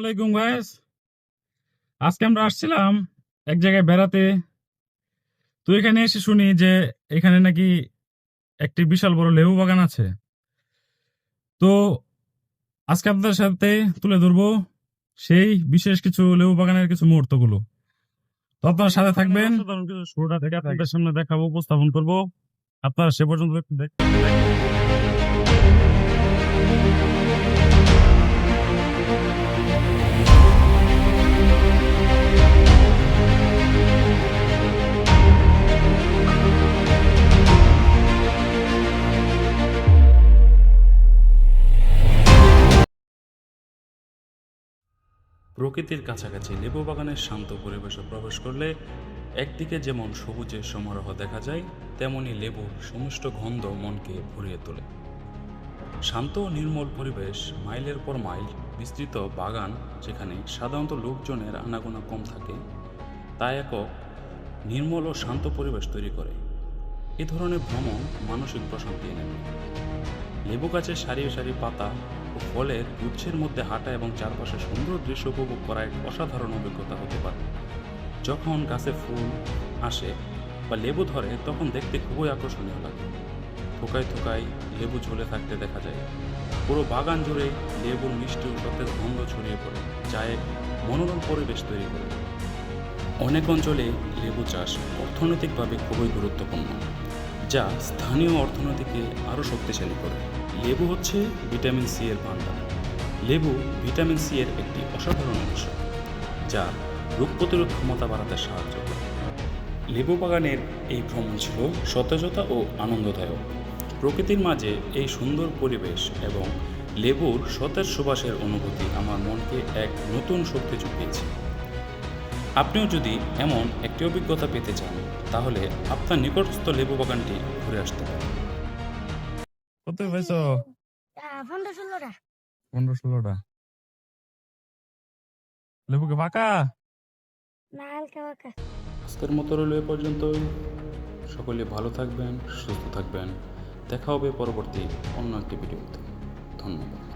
আলাইকুম গাইস। আজকে আমরা আসছিলাম এক জায়গায় বেড়াতে। তো এখানে এসে শুনি যে এখানে নাকি একটি বিশাল বড় লেবু বাগান আছে। তো আজকে আপনাদের সাথে তুলে ধরবো সেই বিশেষ কিছু লেবু বাগানের কিছু মুহূর্তগুলো। তো আপনারা সাথে থাকবেন, শুরুটা থেকে আপনাদের সামনে দেখাবো, উপস্থাপন করবো। আপনারা সে পর্যন্ত একটু দেখতে প্রকৃতির কাছাকাছি লেবু বাগানের শান্ত পরিবেশে প্রবেশ করলে একদিকে যেমন সবুজের সমারোহ দেখা যায়, তেমনি লেবুর সুমিষ্ট গন্ধ মনকে ভরিয়ে তোলে। শান্ত ও নির্মল পরিবেশ, মাইলের পর মাইল বিস্তৃত বাগান, যেখানে সাধারণত লোকজনের আনাগোনা কম থাকে, তা একক নির্মল ও শান্ত পরিবেশ তৈরি করে। এ ধরনের ভ্রমণ মানসিক প্রশান্তি এনে দেয়। লেবু গাছের সারি সারি পাতা ও ফলের গুচ্ছের মধ্যে হাঁটা এবং চারপাশে সুন্দর দৃশ্য উপভোগ করা এক অসাধারণ অভিজ্ঞতা হতে পারে। যখন গাছে ফুল আসে বা লেবু ধরে, তখন দেখতে খুবই আকর্ষণীয় লাগে। থোকায় থোকায় লেবু ঝুলে থাকতে দেখা যায়। পুরো বাগান জুড়ে লেবুর মিষ্টি ও সতেজ গন্ধ ছড়িয়ে পড়ে, যা এক মনোরম পরিবেশ তৈরি করে। অনেক অঞ্চলে লেবু চাষ অর্থনৈতিকভাবে খুবই গুরুত্বপূর্ণ, যা স্থানীয় অর্থনীতিকে আরও শক্তিশালী করে। লেবু হচ্ছে ভিটামিন সি এর ভাণ্ডার। লেবু ভিটামিন সি এর একটি অসাধারণ উৎস, যা রোগ প্রতিরোধ ক্ষমতা বাড়াতে সাহায্য করে। লেবু বাগানের এই ভ্রমণ ছিল সতেজতা ও আনন্দদায়ক। প্রকৃতির মাঝে এই সুন্দর পরিবেশ এবং লেবুর সতেজ সুবাসের অনুভূতি আমার মনকে এক নতুন শক্তি জুগিয়েছে। আপনিও যদি এমন একটি অভিজ্ঞতা পেতে চান, তাহলে আপনার নিকটস্থ লেবু বাগানটি ঘুরে আসতে পারেন। কত পাইছো? 15-16টা। 15-16টা লেবুকে পাকা। না, হালকা পাকা। আজকের মতো রইল এ পর্যন্তই। সকলে ভালো থাকবেন, সুস্থ থাকবেন। দেখা হবে পরবর্তী অন্য একটি ভিডিওতে। ধন্যবাদ।